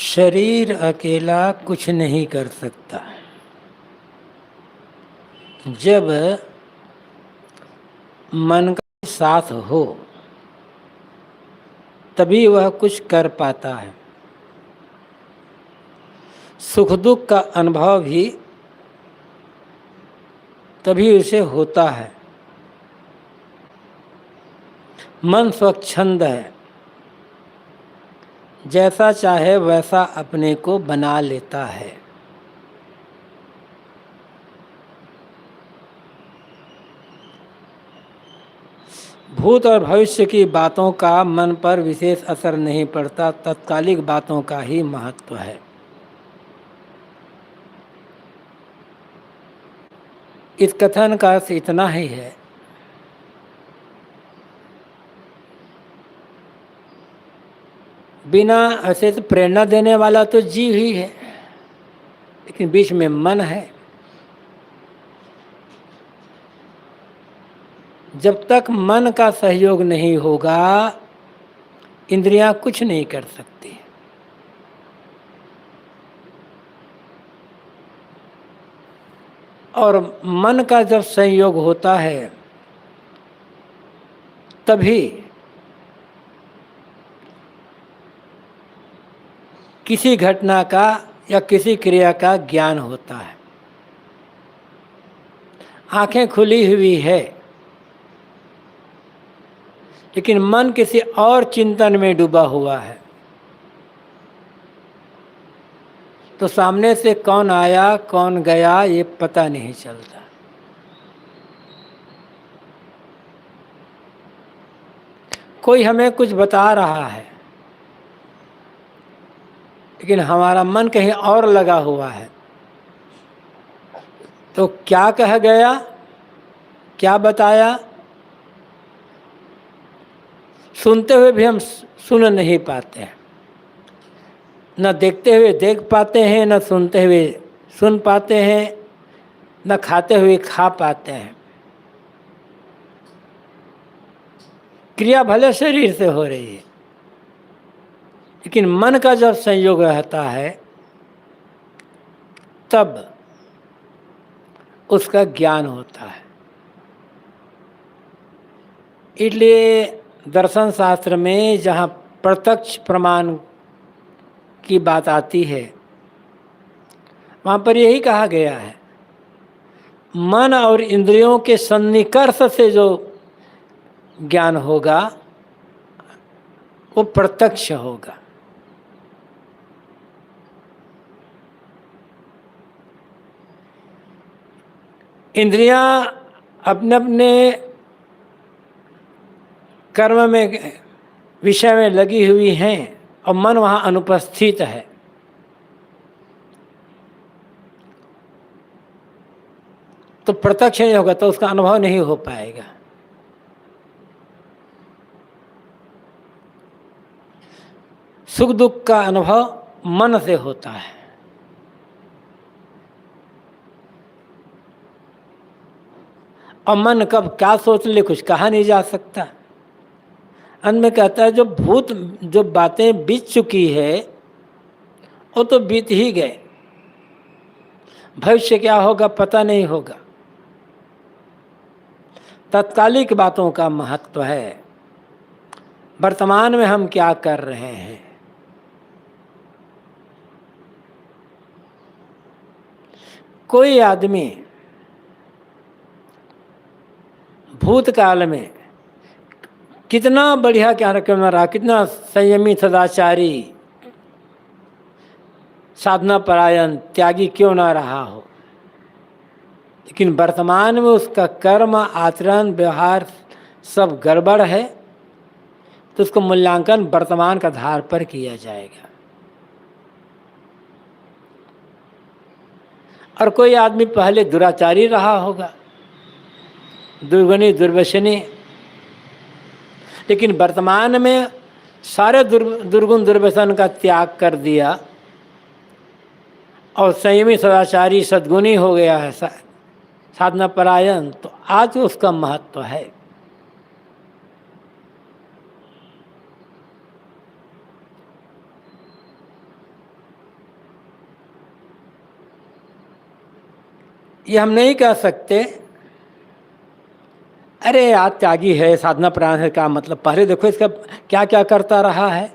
शरीर अकेला कुछ नहीं कर सकता। जब मन का साथ हो तभी वह कुछ कर पाता है। सुख दुख का अनुभव भी तभी उसे होता है। मन स्वच्छंद है, जैसा चाहे वैसा अपने को बना लेता है। भूत और भविष्य की बातों का मन पर विशेष असर नहीं पड़ता, तत्कालिक बातों का ही महत्व है। इस कथन का अर्थ इतना ही है, बिना ऐसे तो प्रेरणा देने वाला तो जीव ही है, लेकिन बीच में मन है। जब तक मन का सहयोग नहीं होगा, इंद्रियां कुछ नहीं कर सकती। और मन का जब संयोग होता है तभी किसी घटना का या किसी क्रिया का ज्ञान होता है। आंखें खुली हुई है, लेकिन मन किसी और चिंतन में डूबा हुआ है, तो सामने से कौन आया कौन गया ये पता नहीं चलता। कोई हमें कुछ बता रहा है, लेकिन हमारा मन कहीं और लगा हुआ है, तो क्या कह गया, क्या बताया, सुनते हुए भी हम सुन नहीं पाते हैं। न देखते हुए देख पाते हैं, न सुनते हुए सुन पाते हैं, न खाते हुए खा पाते हैं। क्रिया भले शरीर से हो रही है, लेकिन मन का जब संयोग रहता है तब उसका ज्ञान होता है। इसलिए दर्शन शास्त्र में जहाँ प्रत्यक्ष प्रमाण की बात आती है, वहाँ पर यही कहा गया है, मन और इंद्रियों के सन्निकर्ष से जो ज्ञान होगा वो प्रत्यक्ष होगा। इंद्रियां अपने अपने कर्म में विषय में लगी हुई हैं और मन वहाँ अनुपस्थित है। तो प्रत्यक्ष नहीं होगा, तो उसका अनुभव नहीं हो पाएगा। सुख दुख का अनुभव मन से होता है। और मन कब क्या सोच ले कुछ कहा नहीं जा सकता। अंत में कहता है जो बातें बीत चुकी है वो तो बीत ही गए, भविष्य क्या होगा पता नहीं होगा। तत्कालिक बातों का महत्व है, वर्तमान में हम क्या कर रहे हैं। कोई आदमी भूतकाल में कितना बढ़िया कार्यक्रम रहा, कितना संयमी सदाचारी साधना परायण त्यागी क्यों ना रहा हो, लेकिन वर्तमान में उसका कर्म आचरण व्यवहार सब गड़बड़ है, तो उसको मूल्यांकन वर्तमान के आधार पर किया जाएगा। और कोई आदमी पहले दुराचारी रहा होगा, दुर्गुणी दुर्व्यसनी, लेकिन वर्तमान में सारे दुर्गुण दुर्व्यसन का त्याग कर दिया और संयमी सदाचारी सद्गुणी हो गया है, साधना परायण, तो आज उसका महत्व है। ये हम नहीं कह सकते अरे आज त्यागी है, साधना प्राण है, क्या मतलब। पहले देखो इसका क्या क्या करता रहा है,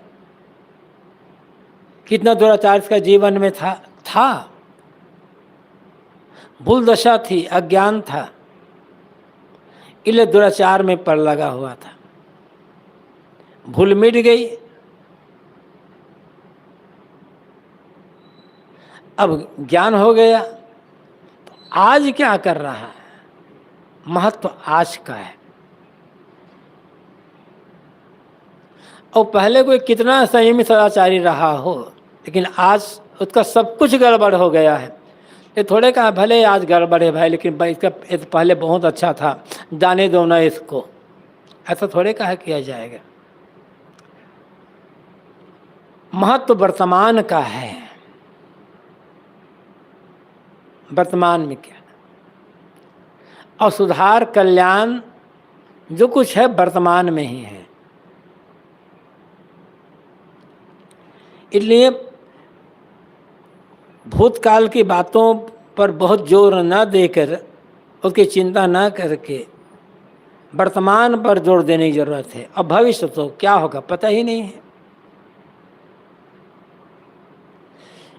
कितना दुराचार इसका जीवन में था। भूल दशा थी, अज्ञान था, इसलिए दुराचार में पड़ लगा हुआ था। भूल मिट गई, अब ज्ञान हो गया। तो आज क्या कर रहा है, महत्व आज का है। और पहले कोई कितना संयमी सदाचारी रहा हो, लेकिन आज उसका सब कुछ गड़बड़ हो गया है। ये थोड़े कहा भले आज गड़बड़ है भाई, लेकिन भाई इसका पहले बहुत अच्छा था, जाने दो ना इसको, ऐसा थोड़े कहा किया जाएगा। महत्व वर्तमान का है, वर्तमान में क्या, और सुधार कल्याण जो कुछ है वर्तमान में ही है। इसलिए भूतकाल की बातों पर बहुत जोर न देकर, उसकी चिंता न करके वर्तमान पर जोर देने की जरूरत है। अब भविष्य तो क्या होगा पता ही नहीं है।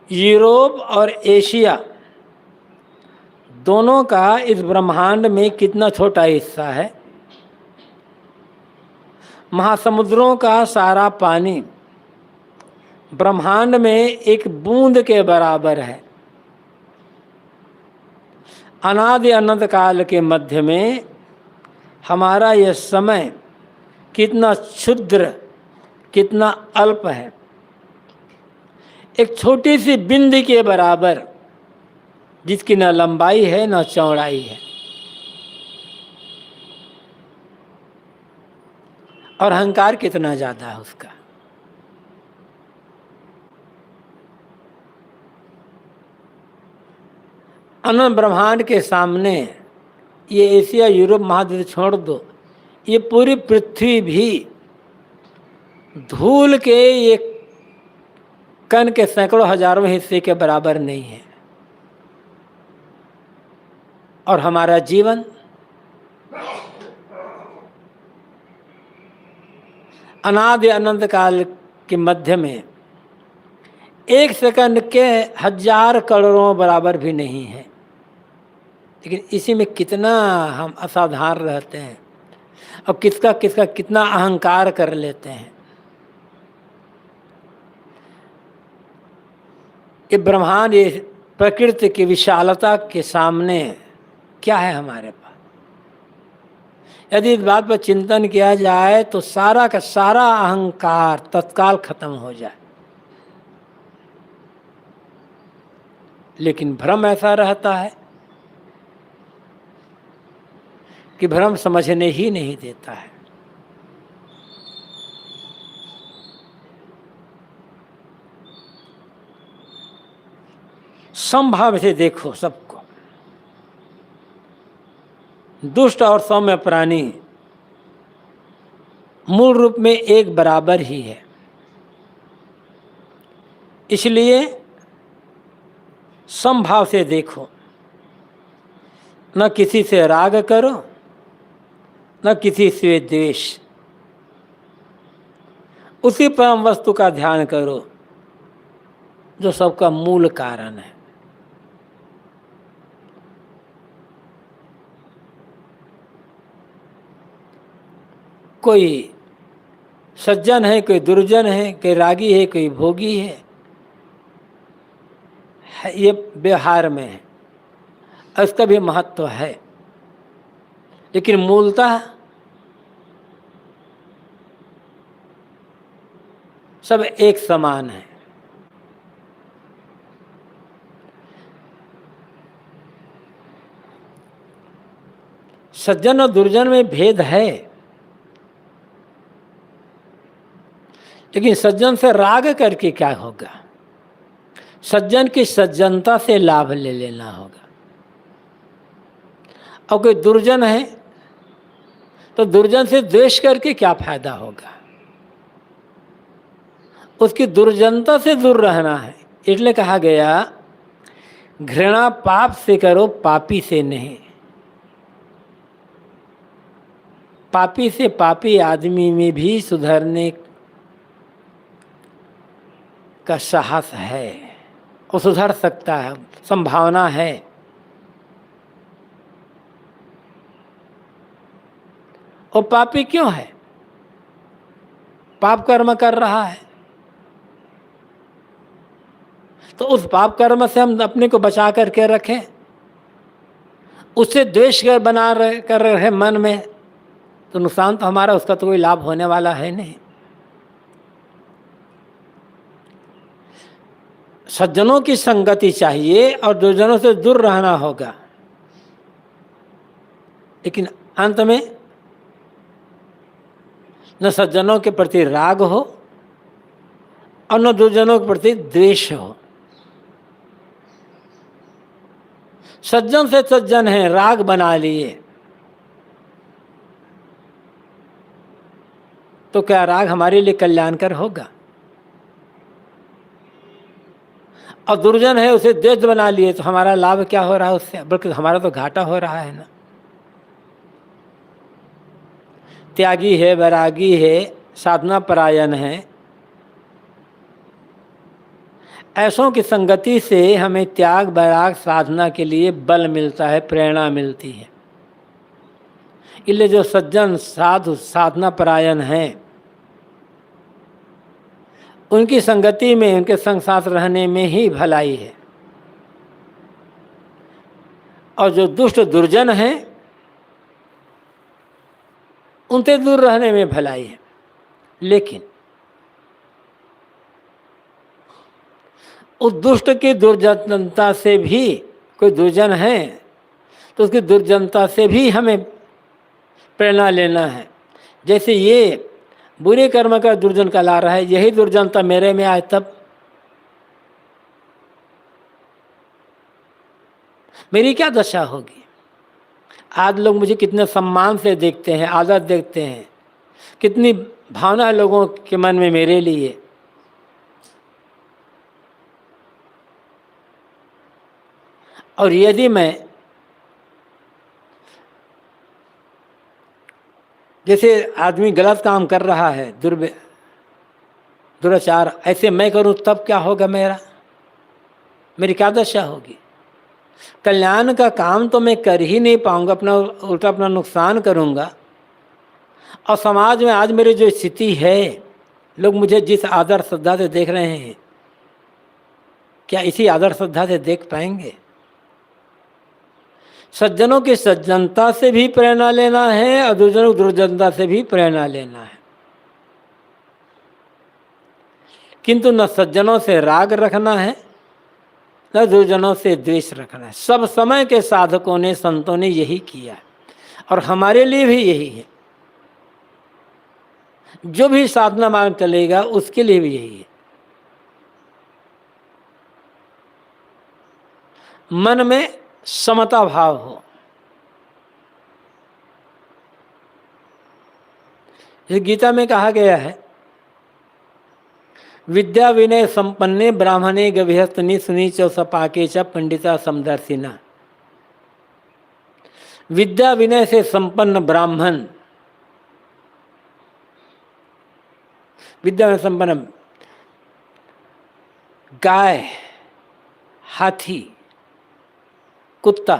यूरोप और एशिया दोनों का इस ब्रह्मांड में कितना छोटा हिस्सा है। महासमुद्रों का सारा पानी ब्रह्मांड में एक बूंद के बराबर है। अनादि अनंत काल के मध्य में हमारा यह समय कितना क्षुद्र, कितना अल्प है, एक छोटी सी बिंदी के बराबर, जिसकी न लंबाई है न चौड़ाई है। और अहंकार कितना ज्यादा है उसका। अनंत ब्रह्मांड के सामने ये एशिया यूरोप महाद्वीप छोड़ दो, ये पूरी पृथ्वी भी धूल के ये कण के सैकड़ों हजारों हिस्से के बराबर नहीं है। और हमारा जीवन अनादि अनंत काल के मध्य में एक सेकंड के 1000 करोड़ों बराबर भी नहीं है। लेकिन इसी में कितना हम असाधारण रहते हैं और किसका किसका कितना अहंकार कर लेते हैं। ये ब्रह्मांड, ये प्रकृति की विशालता के सामने क्या है हमारे पास। यदि इस बात पर चिंतन किया जाए तो सारा का सारा अहंकार तत्काल खत्म हो जाए। लेकिन भ्रम ऐसा रहता है कि भ्रम समझने ही नहीं देता है। समभाव से देखो सबको। दुष्ट और सौम्य प्राणी मूल रूप में एक बराबर ही है। इसलिए समभाव से देखो, न किसी से राग करो न किसी से द्वेष। उसी परम वस्तु का ध्यान करो जो सबका मूल कारण है। कोई सज्जन है, कोई दुर्जन है, कोई रागी है, कोई भोगी है, ये व्यवहार में है, इसका भी महत्व है। लेकिन मूलतः सब एक समान है। सज्जन और दुर्जन में भेद है, लेकिन सज्जन से राग करके क्या होगा। सज्जन की सज्जनता से लाभ ले लेना होगा। और कोई दुर्जन है तो दुर्जन से द्वेष करके क्या फायदा होगा। उसकी दुर्जनता से दूर रहना है। इसलिए कहा गया घृणा पाप से करो, पापी से नहीं। पापी से पापी आदमी में भी सुधरने का साहस है, वो सुधर सकता है, संभावना है। वो पापी क्यों है? पाप कर्म कर रहा है, तो उस पाप कर्म से हम अपने को बचा करके रखें। उससे द्वेष कर रहे मन में, तो नुकसान तो हमारा, उसका तो कोई लाभ होने वाला है नहीं। सज्जनों की संगति चाहिए और दुर्जनों से दूर रहना होगा, लेकिन अंत में न सज्जनों के प्रति राग हो और न दुर्जनों के प्रति द्वेष हो। सज्जन से सज्जन है, राग बना लिए तो क्या राग हमारे लिए कल्याणकर होगा? और दुर्जन है, उसे द्वेष बना लिए तो हमारा लाभ क्या हो रहा है उससे? बल्कि हमारा तो घाटा हो रहा है ना। त्यागी है, वैरागी है, साधना परायण है, ऐसों की संगति से हमें त्याग वैराग साधना के लिए बल मिलता है, प्रेरणा मिलती है। इसलिए जो सज्जन साधु साधना परायण हैं, उनकी संगति में, उनके संग साथ रहने में ही भलाई है। और जो दुष्ट दुर्जन हैं, उनसे दूर रहने में भलाई है। लेकिन उस दुष्ट की दुर्जनता से भी, कोई दुर्जन है तो उसकी दुर्जनता से भी हमें प्रेरणा लेना है। जैसे ये बुरे कर्म का दुर्जन कहला रहा है, यही दुर्जनता मेरे में आए तब मेरी क्या दशा होगी। आज लोग मुझे कितने सम्मान से देखते हैं, आदर देखते हैं, कितनी भावना लोगों के मन में मेरे लिए। और यदि मैं, जैसे आदमी गलत काम कर रहा है, दुराचार, ऐसे मैं करूं तब क्या होगा मेरा? मेरी क्या दशा होगी? कल्याण का काम तो मैं कर ही नहीं पाऊंगा, उल्टा अपना नुकसान करूंगा। और समाज में आज मेरी जो स्थिति है, लोग मुझे जिस आदर श्रद्धा से देख रहे हैं, क्या इसी आदर श्रद्धा से देख पाएंगे? सज्जनों की सज्जनता से भी प्रेरणा लेना है और दुर्जनों की दुर्जनता से भी प्रेरणा लेना है। किंतु न सज्जनों से राग रखना है, न दुर्जनों से द्वेष रखना है। सब समय के साधकों ने, संतों ने यही किया है और हमारे लिए भी यही है। जो भी साधना मार्ग चलेगा उसके लिए भी यही है। मन में समता भाव हो। इस गीता में कहा गया है, विद्या विनय संपन्ने ब्राह्मणे गविहस्तनि सुनी च सपाके च पंडिता समदर्शिना। विद्या विनय से संपन्न ब्राह्मण, विद्या में संपन्न गाय, हाथी, कुत्ता,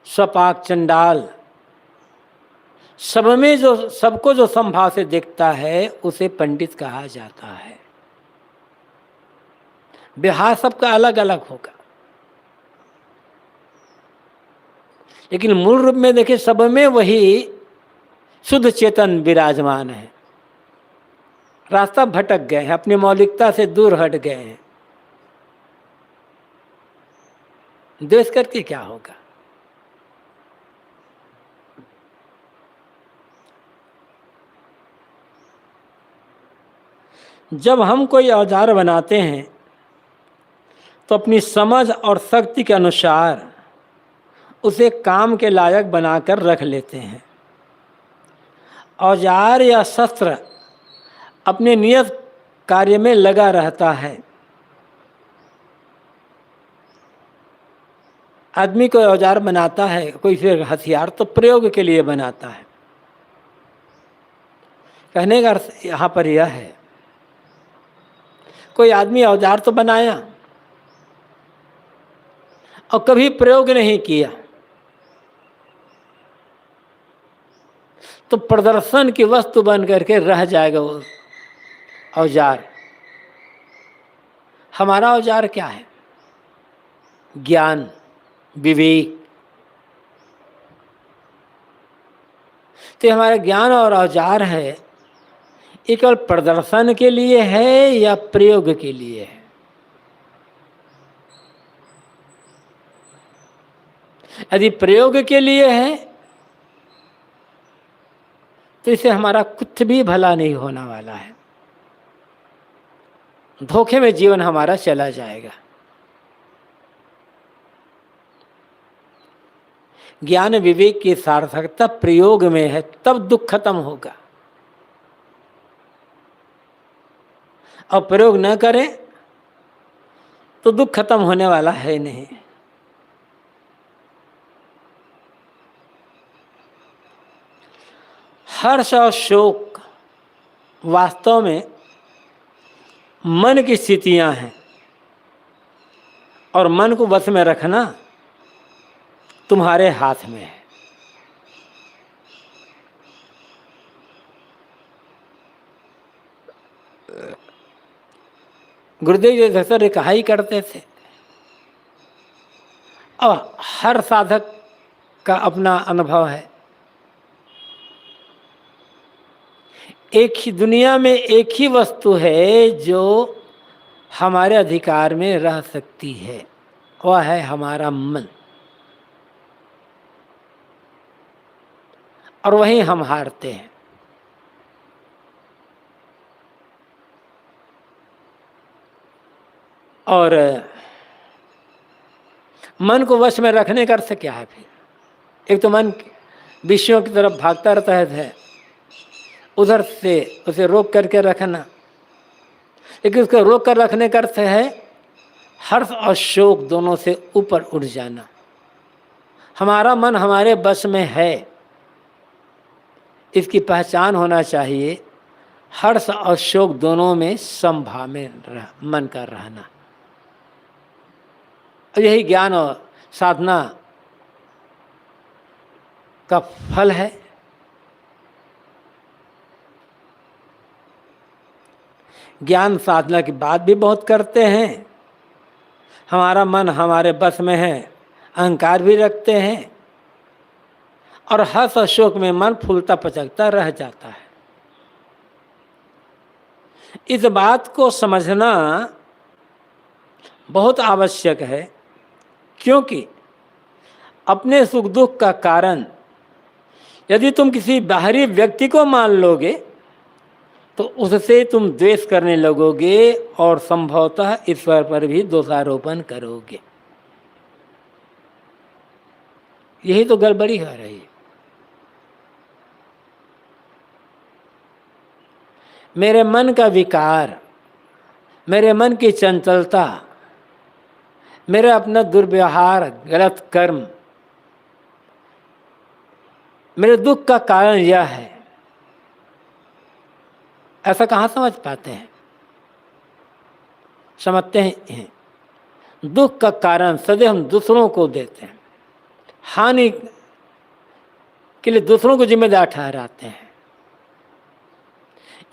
सपाक, चंडाल, सब में जो, सबको जो समभाव से देखता है उसे पंडित कहा जाता है। व्यवहार सबका अलग अलग होगा, लेकिन मूल रूप में देखिए सब में वही शुद्ध चेतन विराजमान है। रास्ता भटक गए हैं, अपनी मौलिकता से दूर हट गए हैं। द्वेष करके क्या होगा? जब हम कोई औजार बनाते हैं तो अपनी समझ और शक्ति के अनुसार उसे काम के लायक बनाकर रख लेते हैं। औजार या शस्त्र अपने नियत कार्य में लगा रहता है। आदमी कोई औजार बनाता है, कोई फिर हथियार, तो प्रयोग के लिए बनाता है। कहने का अर्थ यहाँ पर यह है, कोई आदमी औजार तो बनाया और कभी प्रयोग नहीं किया, तो प्रदर्शन की वस्तु बन करके रह जाएगा वो औजार। हमारा औजार क्या है? ज्ञान, विवेक। तो हमारा ज्ञान और औजार है, ये केवल प्रदर्शन के लिए है या प्रयोग के लिए है? यदि प्रयोग के लिए है तो इससे हमारा कुछ भी भला नहीं होने वाला है, धोखे में जीवन हमारा चला जाएगा। ज्ञान विवेक की सार्थकता प्रयोग में है, तब दुख खत्म होगा। और प्रयोग न करें तो दुख खत्म होने वाला है नहीं। हर्ष और शोक वास्तव में मन की स्थितियां हैं, और मन को वश में रखना तुम्हारे हाथ में है। गुरुदेव जी अक्सर कहा ही करते थे, और हर साधक का अपना अनुभव है, एक ही दुनिया में एक ही वस्तु है जो हमारे अधिकार में रह सकती है, वह है हमारा मन, और वहीं हम हारते हैं। और मन को वश में रखने का अर्थ क्या है? फिर एक तो मन विषयों की तरफ भागता रहता है, उधर से उसे रोक करके रखना, लेकिन उसको रोक कर रखने का अर्थ है हर्ष और शोक दोनों से ऊपर उठ जाना। हमारा मन हमारे बस में है, इसकी पहचान होना चाहिए। हर्ष और शोक दोनों में समभाव में मन का रहना, यही ज्ञान और साधना का फल है। ज्ञान साधना की बात भी बहुत करते हैं, हमारा मन हमारे बस में है, अहंकार भी रखते हैं, और हर्ष और शोक में मन फूलता पचकता रह जाता है। इस बात को समझना बहुत आवश्यक है, क्योंकि अपने सुख दुख का कारण यदि तुम किसी बाहरी व्यक्ति को मान लोगे तो उससे तुम द्वेष करने लगोगे और संभवतः ईश्वर पर भी दोषारोपण करोगे। यही तो गड़बड़ी हो रही है। मेरे मन का विकार, मेरे मन की चंचलता, मेरा अपना दुर्व्यवहार, गलत कर्म मेरे दुख का कारण यह है, ऐसा कहाँ समझ पाते हैं? समझते हैं दुख का कारण सदैव हम दूसरों को देते हैं, हानि के लिए दूसरों को जिम्मेदार ठहराते हैं।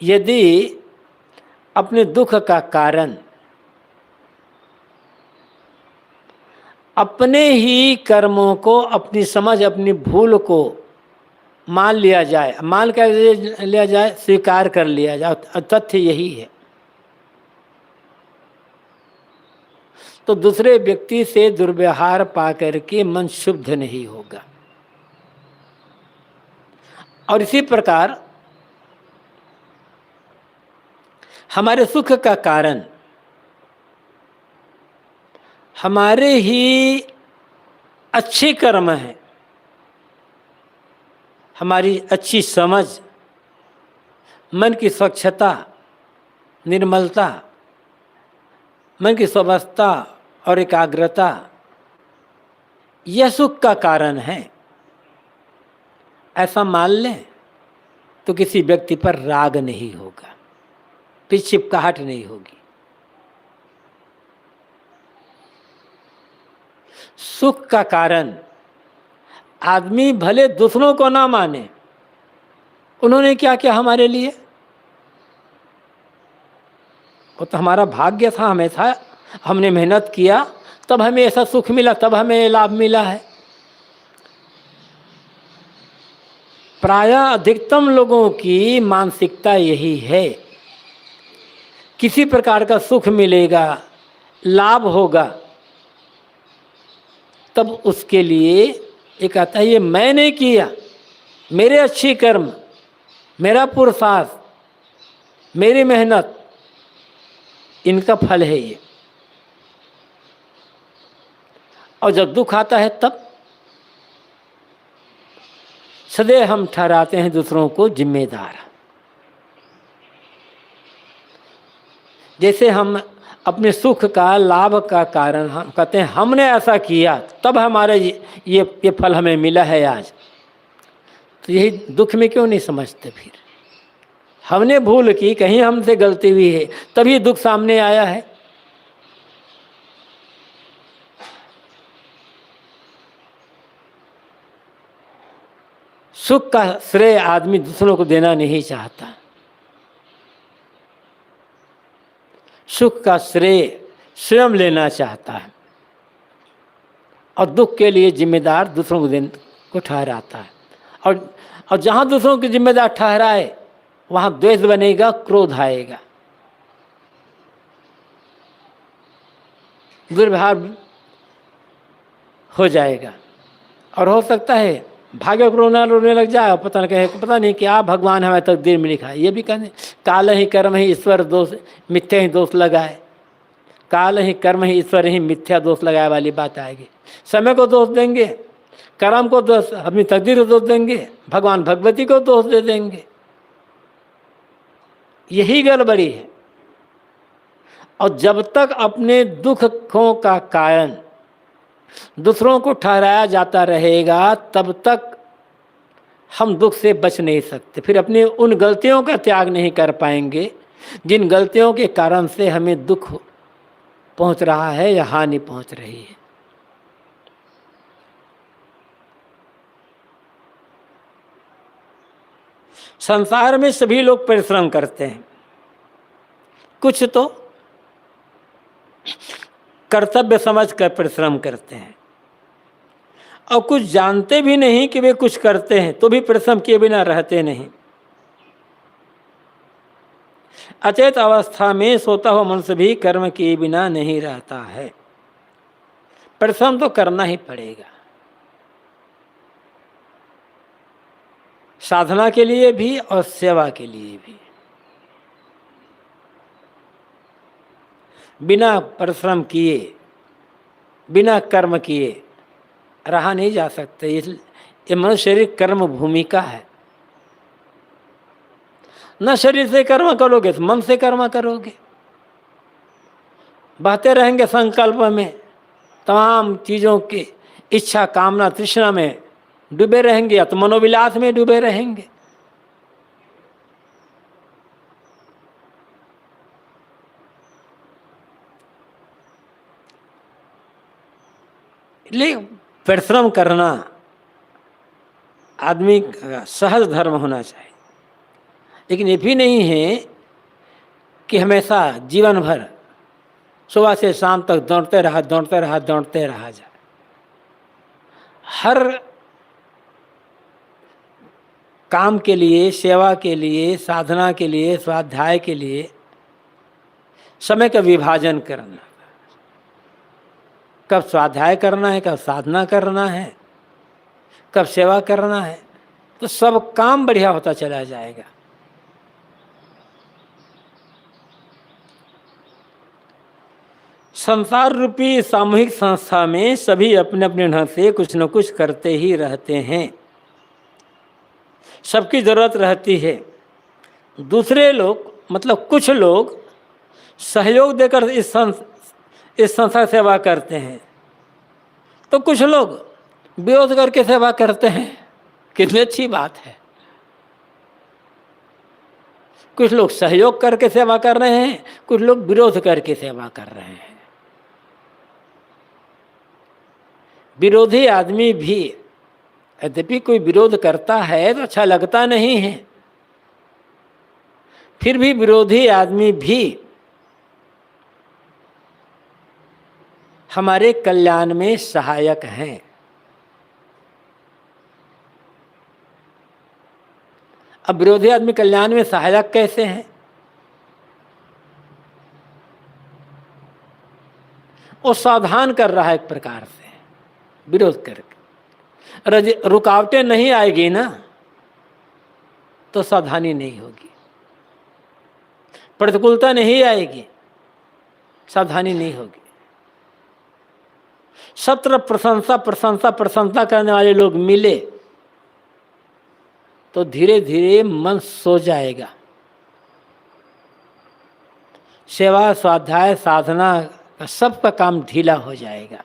यदि अपने दुख का कारण अपने ही कर्मों को, अपनी समझ, अपनी भूल को मान लिया जाए, मान कर लिया जाए, स्वीकार कर लिया जाए, तथ्य यही है, तो दूसरे व्यक्ति से दुर्व्यवहार पा करके मन शुद्ध नहीं होगा। और इसी प्रकार हमारे सुख का कारण हमारे ही अच्छे कर्म हैं, हमारी अच्छी समझ, मन की स्वच्छता, निर्मलता, मन की स्वस्थता और एकाग्रता, यह सुख का कारण है, ऐसा मान लें तो किसी व्यक्ति पर राग नहीं होगा, फिर चिपकाहट नहीं होगी। सुख का कारण आदमी भले दूसरों को ना माने, उन्होंने क्या किया हमारे लिए, वो तो हमारा भाग्य था, हमेशा हमने मेहनत किया तब हमें ऐसा सुख मिला, तब हमें लाभ मिला है। प्रायः अधिकतम लोगों की मानसिकता यही है, किसी प्रकार का सुख मिलेगा, लाभ होगा, तब उसके लिए ये कहता है ये मैंने किया, मेरे अच्छी कर्म, मेरा पुरुषार्थ, मेरी मेहनत, इनका फल है ये। और जब दुख आता है तब सदैव हम ठहराते हैं दूसरों को जिम्मेदार। जैसे हम अपने सुख का, लाभ का कारण हम कहते हैं हमने ऐसा किया तब हमारे ये फल हमें मिला है आज, तो यही दुख में क्यों नहीं समझते? फिर हमने भूल की, कहीं हमसे गलती हुई है, तभी दुख सामने आया है। सुख का श्रेय आदमी दूसरों को देना नहीं चाहता, सुख का श्रेय स्वयं लेना चाहता है, और दुख के लिए जिम्मेदार दूसरों को ठहराता है। और जहाँ दूसरों की जिम्मेदार ठहराए वहाँ द्वेष बनेगा, क्रोध आएगा, दुर्व्यवहार हो जाएगा, और हो सकता है भाग्य को रोने लग जाए, पता नहीं क्या भगवान हमें तकदीर में लिखा है। ये भी कहने काल ही कर्म ही ईश्वर दोष, मिथ्या ही दोष लगाए, काल ही कर्म ही ईश्वर ही मिथ्या दोष लगाए वाली बात आएगी। समय को दोष देंगे, कर्म को दोष, अपनी तकदीर को दोष देंगे, भगवान भगवती को दोष दे देंगे, यही गड़बड़ी है। और जब तक अपने दुखों का कारण दूसरों को ठहराया जाता रहेगा तब तक हम दुख से बच नहीं सकते, फिर अपनी उन गलतियों का त्याग नहीं कर पाएंगे जिन गलतियों के कारण से हमें दुख पहुंच रहा है या हानि पहुंच रही है। संसार में सभी लोग परिश्रम करते हैं, कुछ तो कर्तव्य समझकर परिश्रम करते हैं, और कुछ जानते भी नहीं कि वे कुछ करते हैं तो भी परिश्रम किए बिना रहते नहीं। अचेत अवस्था में सोता हुआ मनुष्य भी कर्म किए बिना नहीं रहता है, परिश्रम तो करना ही पड़ेगा, साधना के लिए भी और सेवा के लिए भी। बिना परिश्रम किए, बिना कर्म किए रहा नहीं जा सकते। ये मनुष्य शरीर कर्म भूमिका है, न शरीर से कर्म करोगे तो मन से कर्म करोगे। बहते रहेंगे संकल्प में, तमाम चीज़ों की इच्छा, कामना, तृष्णा में डूबे रहेंगे, या तो मनोविलास में डूबे रहेंगे। इसलिए परिश्रम करना आदमी का सहज धर्म होना चाहिए, लेकिन ये भी नहीं है कि हमेशा जीवन भर सुबह से शाम तक दौड़ते रहा जाए। हर काम के लिए, सेवा के लिए, साधना के लिए, स्वाध्याय के लिए समय का विभाजन करना, कब स्वाध्याय करना है, कब साधना करना है, कब सेवा करना है, तो सब काम बढ़िया होता चला जाएगा। संसार रूपी सामूहिक संस्था में सभी अपने अपने ढंग से कुछ न कुछ करते ही रहते हैं, सबकी जरूरत रहती है। दूसरे लोग, मतलब कुछ लोग सहयोग देकर इस संस्था सेवा करते हैं, तो कुछ लोग विरोध करके सेवा करते हैं, कितनी अच्छी बात है। कुछ लोग सहयोग करके सेवा कर रहे हैं, कुछ लोग विरोध करके सेवा कर रहे हैं। विरोधी आदमी भी, यद्यपि कोई विरोध करता है तो अच्छा लगता नहीं है, फिर भी विरोधी आदमी भी हमारे कल्याण में सहायक हैं। अब विरोधी आदमी कल्याण में सहायक कैसे हैं? वो सावधान कर रहा है एक प्रकार से विरोध करके। रुकावटें नहीं आएगी ना तो सावधानी नहीं होगी, प्रतिकूलता नहीं आएगी, सावधानी नहीं होगी। सब तरफ प्रशंसा प्रशंसा प्रशंसा करने वाले लोग मिले तो धीरे धीरे मन सो जाएगा। सेवा स्वाध्याय साधना का सबका काम ढीला हो जाएगा।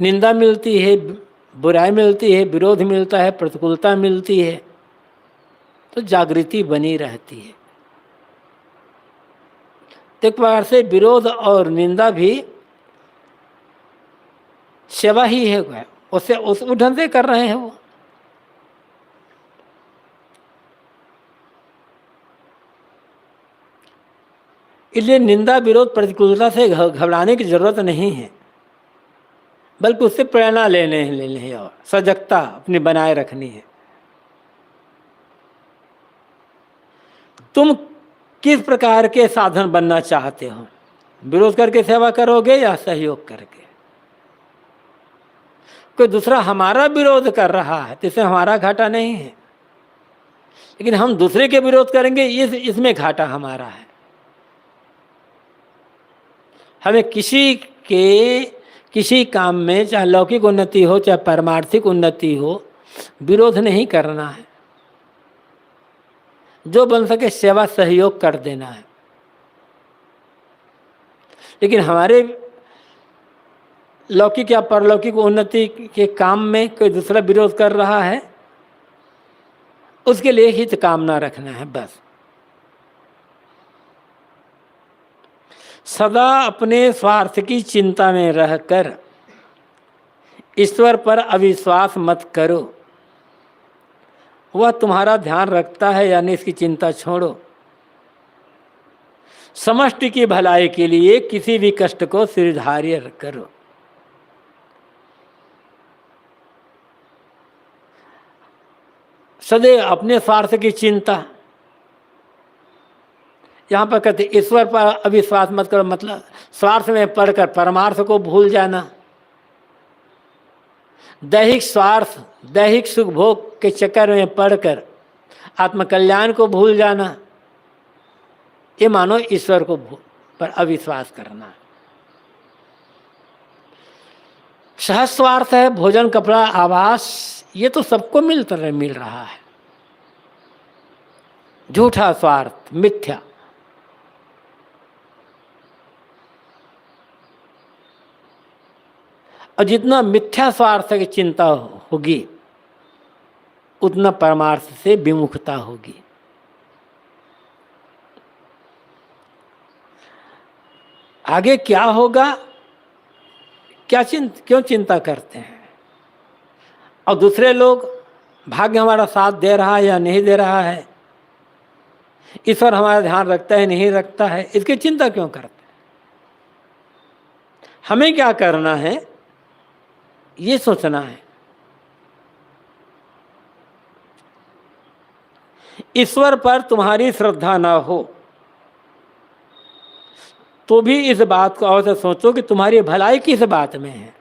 निंदा मिलती है, बुराई मिलती है, विरोध मिलता है, प्रतिकूलता मिलती है, तो जागृति बनी रहती है। तो एक प्रकार से विरोध और निंदा भी सेवा ही है, उसे उस ढंग से कर रहे हैं वो। इसलिए निंदा विरोध प्रतिकूलता से घबराने की जरूरत नहीं है, बल्कि उससे प्रेरणा लेने है और सजगता अपनी बनाए रखनी है। तुम किस प्रकार के साधन बनना चाहते हो? विरोध करके सेवा करोगे या सहयोग करके? कोई दूसरा हमारा विरोध कर रहा है तो इससे हमारा घाटा नहीं है, लेकिन हम दूसरे के विरोध करेंगे इसमें घाटा हमारा है। हमें किसी काम में, चाहे लौकिक उन्नति हो चाहे परमार्थिक उन्नति हो, विरोध नहीं करना है। जो बन सके सेवा सहयोग कर देना है। लेकिन हमारे लौकिक या परलौकिक उन्नति के काम में कोई दूसरा विरोध कर रहा है, उसके लिए हित कामना रखना है बस। सदा अपने स्वार्थ की चिंता में रहकर ईश्वर पर अविश्वास मत करो। वह तुम्हारा ध्यान रखता है या नहीं इसकी चिंता छोड़ो। समष्टि की भलाई के लिए किसी भी कष्ट को स्वीकार्य करो। सदैव अपने स्वार्थ की चिंता, यहाँ पर कहते ईश्वर पर अविश्वास मत करो, मतलब स्वार्थ में पढ़कर परमार्थ को भूल जाना, दैहिक स्वार्थ दैहिक सुख भोग के चक्कर में पढ़कर आत्मकल्याण को भूल जाना, ये मानो ईश्वर को पर अविश्वास करना। सहज स्वार्थ है, भोजन कपड़ा आवास, ये तो सबको मिल रहा है। झूठा स्वार्थ मिथ्या। और जितना मिथ्या स्वार्थ की चिंता होगी उतना परमार्थ से विमुखता होगी। आगे क्या होगा, क्यों चिंता करते हैं? और दूसरे लोग, भाग्य हमारा साथ दे रहा है या नहीं दे रहा है, ईश्वर हमारा ध्यान रखता है नहीं रखता है, इसकी चिंता क्यों करते हैं? हमें क्या करना है ये सोचना है। ईश्वर पर तुम्हारी श्रद्धा ना हो तो भी इस बात को और से सोचो कि तुम्हारी भलाई किस बात में है,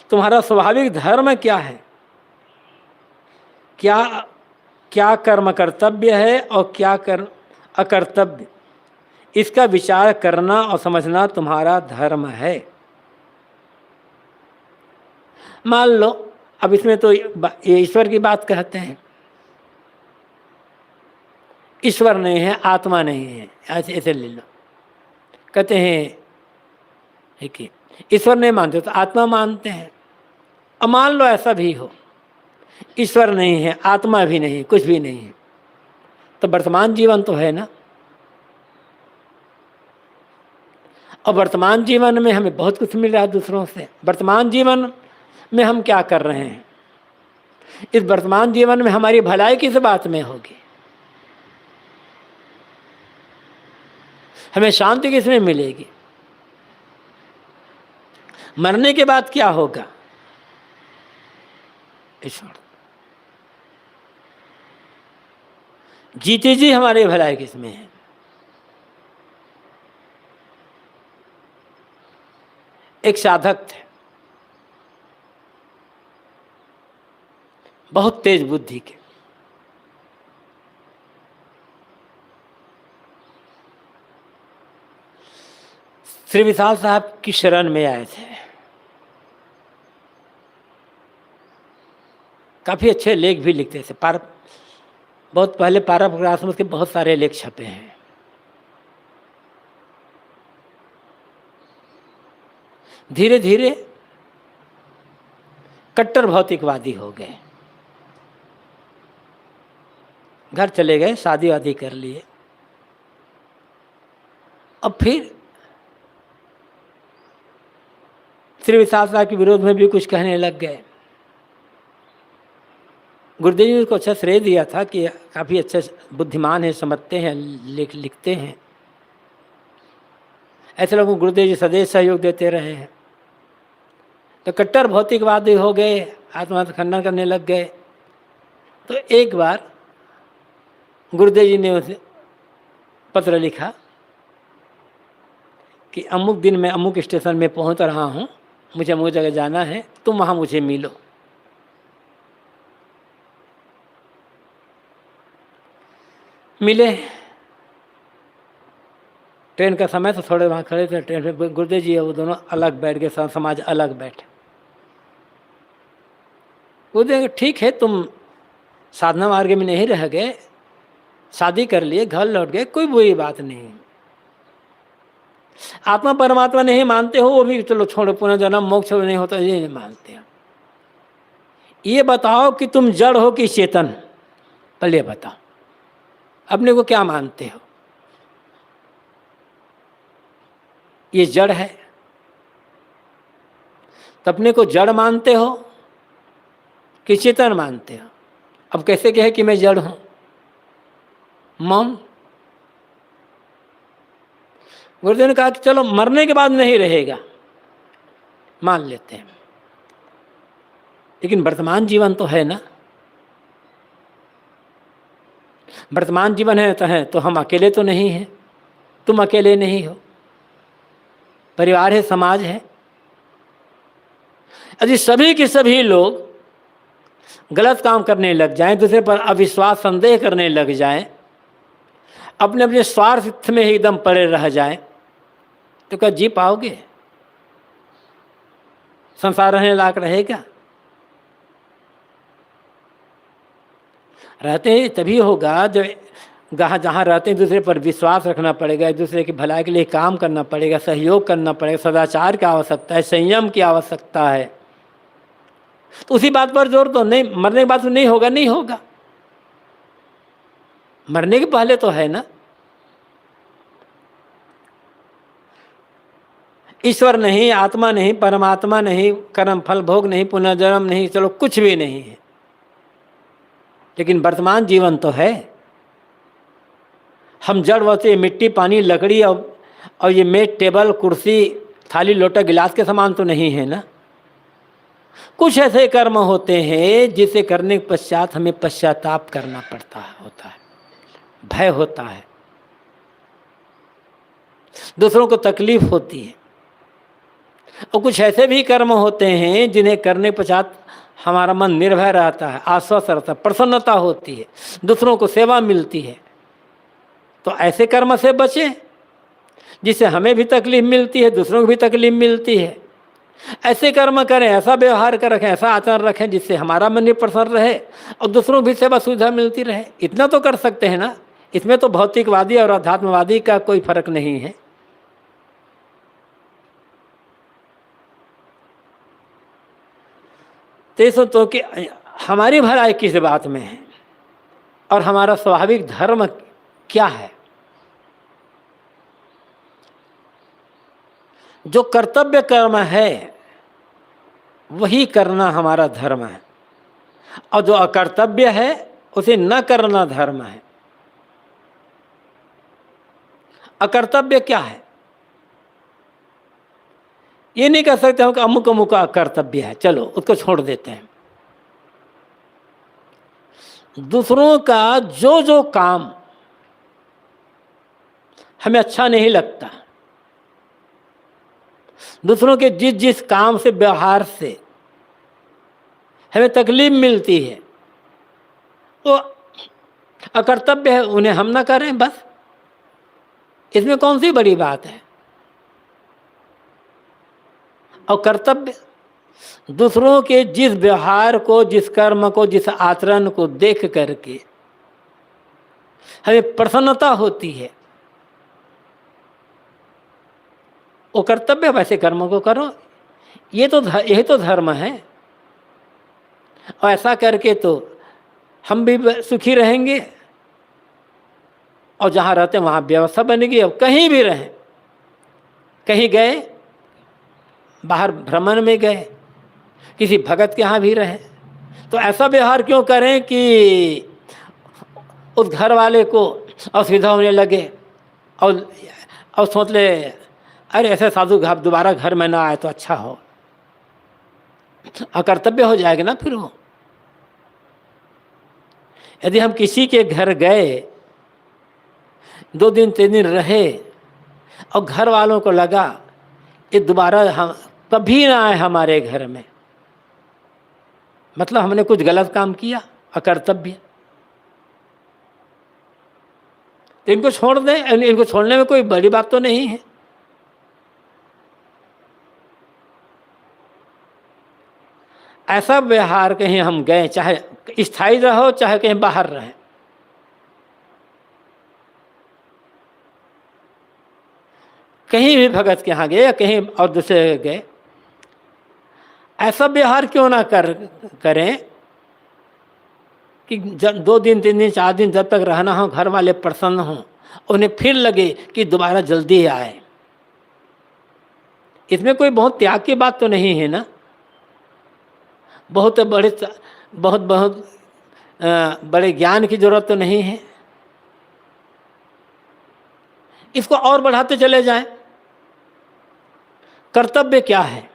तुम्हारा स्वाभाविक धर्म क्या है, क्या कर्म कर्तव्य है और क्या कर्म अकर्तव्य, इसका विचार करना और समझना तुम्हारा धर्म है। मान लो, अब इसमें तो ये ईश्वर की बात कहते हैं ईश्वर नहीं है, आत्मा नहीं है, ऐसे ऐसे ले लो। कहते हैं कि ईश्वर नहीं मानते तो आत्मा मानते हैं। अब मान लो ऐसा भी हो, ईश्वर नहीं है, आत्मा भी नहीं, कुछ भी नहीं है, तो वर्तमान जीवन तो है ना। और वर्तमान जीवन में हमें बहुत कुछ मिल रहा है दूसरों से। वर्तमान जीवन में हम क्या कर रहे हैं? इस वर्तमान जीवन में हमारी भलाई किस बात में होगी? हमें शांति किसमें मिलेगी? मरने के बाद क्या होगा? ईश्वर। जीते जी हमारी भलाई किसमें है? एक साधक थे, बहुत तेज बुद्धि के। श्री विशाल साहब की शरण में आए थे। काफी अच्छे लेख भी लिखते थे। बहुत पहले पारा प्रकाशन के बहुत सारे लेख छपे हैं। धीरे धीरे कट्टर भौतिकवादी हो गए, घर चले गए, शादी वादी कर लिए। अब फिर श्री विशाल साहब के विरोध में भी कुछ कहने लग गए। गुरुदेव जी को अच्छा श्रेय दिया था कि काफ़ी अच्छे बुद्धिमान हैं, समझते हैं, लिखते हैं। ऐसे लोगों को गुरुदेव जी सदैव सहयोग देते रहे हैं। तो कट्टर भौतिकवादी हो गए, आत्मा का खंडन करने लग गए। तो एक बार गुरुदेव जी ने उसे पत्र लिखा कि अमुक दिन मैं अमुक स्टेशन में पहुंच रहा हूं, मुझे अमुक जगह जाना है, तुम वहां मुझे मिलो। मिले। ट्रेन का समय तो थोड़े वहाँ खड़े थे ट्रेन पे। गुरुदेव जी वो दोनों अलग बैठ गए, समाज अलग बैठे। गुरुदेव ठीक है, तुम साधना मार्ग में नहीं रह गए, शादी कर लिए, घर लौट गए, कोई बुरी बात नहीं। आत्मा परमात्मा नहीं मानते हो, वो भी चलो छोड़ो, पुनर्जन्म मोक्ष नहीं होता, ये नहीं मानते हो। ये बताओ कि तुम जड़ हो कि चेतन? पहले बताओ, अपने को क्या मानते हो? ये जड़ है तो अपने को जड़ मानते हो कि चेतन मानते हो? अब कैसे कहे कि मैं जड़ हूं? मौन। गुरुदेव ने कहा कि चलो मरने के बाद नहीं रहेगा, मान लेते हैं, लेकिन वर्तमान जीवन तो है ना। वर्तमान जीवन है तो हम अकेले तो नहीं हैं, तुम अकेले नहीं हो, परिवार है, समाज है। यदि सभी के सभी लोग गलत काम करने लग जाएं, दूसरे पर अविश्वास संदेह करने लग जाएं, अपने अपने स्वार्थ में ही एकदम पड़े रह जाएं, तो क्या जी पाओगे? संसार रहने लायक रहेगा? रहते हैं तभी होगा जब जहाँ रहते हैं दूसरे पर विश्वास रखना पड़ेगा, एक दूसरे की भलाई के लिए काम करना पड़ेगा, सहयोग करना पड़ेगा, सदाचार की आवश्यकता है, संयम की आवश्यकता है। तो उसी बात पर जोर दो। नहीं, मरने के बाद तो नहीं होगा, नहीं होगा, मरने के पहले तो है ना। ईश्वर नहीं, आत्मा नहीं, परमात्मा नहीं, कर्म फल भोग नहीं, पुनर्जन्म नहीं, चलो कुछ भी नहीं है, लेकिन वर्तमान जीवन तो है। हम जड़ वस्तु, मिट्टी, पानी, लकड़ी और ये मेज, टेबल, कुर्सी, थाली, लोटा, गिलास के समान तो नहीं है ना। कुछ ऐसे कर्म होते हैं जिसे करने के पश्चात हमें पश्चाताप करना पड़ता है, होता है, भय होता है, दूसरों को तकलीफ होती है। और कुछ ऐसे भी कर्म होते हैं जिन्हें करने के पश्चात हमारा मन निर्भय रहता है, आश्वस्त रहता है, प्रसन्नता होती है, दूसरों को सेवा मिलती है। तो ऐसे कर्म से बचें जिससे हमें भी तकलीफ मिलती है, दूसरों को भी तकलीफ मिलती है। ऐसे कर्म करें, ऐसा व्यवहार कर रखें, ऐसा आचरण रखें जिससे हमारा मन भी प्रसन्न रहे और दूसरों को भी सेवा सुविधा मिलती रहे। इतना तो कर सकते हैं ना। इसमें तो भौतिकवादी और अध्यात्मवादी का कोई फर्क नहीं है। तो कि हमारी भलाई किस बात में है और हमारा स्वाभाविक धर्म क्या है। जो कर्तव्य कर्म है वही करना हमारा धर्म है, और जो अकर्तव्य है उसे न करना धर्म है। अकर्तव्य क्या है? ये नहीं कह सकते हम कि अमुक अमुक का कर्तव्य है, चलो उसको छोड़ देते हैं। दूसरों का जो जो काम हमें अच्छा नहीं लगता, दूसरों के जिस जिस काम से व्यवहार से हमें तकलीफ मिलती है वो अकर्तव्य है, उन्हें हम ना करें, बस। इसमें कौन सी बड़ी बात है? और कर्तव्य दूसरों के जिस व्यवहार को, जिस कर्म को, जिस आचरण को देख करके हमें प्रसन्नता होती है, वो कर्तव्य। वैसे कर्मों को करो, यही तो धर्म है। और ऐसा करके तो हम भी सुखी रहेंगे, और जहाँ रहते हैं वहाँ व्यवस्था बनेगी। अब कहीं भी रहें, कहीं गए, बाहर भ्रमण में गए, किसी भगत के यहाँ भी रहें, तो ऐसा व्यवहार क्यों करें कि उस घर वाले को असुविधा होने लगे और सोच ले अरे ऐसे साधु दोबारा घर में ना आए तो अच्छा हो। अकर्तव्य हो जाएगा ना फिर वो। यदि हम किसी के घर गए, 2 दिन 3 दिन रहे, और घर वालों को लगा ये दोबारा हम कभी ना आए हमारे घर में, मतलब हमने कुछ गलत काम किया, अकर्तव्य। तो इनको छोड़ दें, इनको छोड़ने में कोई बड़ी बात तो नहीं है। ऐसा व्यवहार कहीं हम गए, चाहे स्थायी रहो चाहे कहीं बाहर रहे, कहीं भी भगत के यहाँ गए या कहीं और दूसरे गए, ऐसा व्यवहार क्यों ना करें कि 2 दिन 3 दिन 4 दिन जब तक रहना हो, घर वाले प्रसन्न हों, उन्हें फिर लगे कि दोबारा जल्दी आए। इसमें कोई बहुत त्याग की बात तो नहीं है ना। बहुत बड़े ज्ञान की जरूरत तो नहीं है। इसको और बढ़ाते चले जाएं। कर्तव्य क्या है?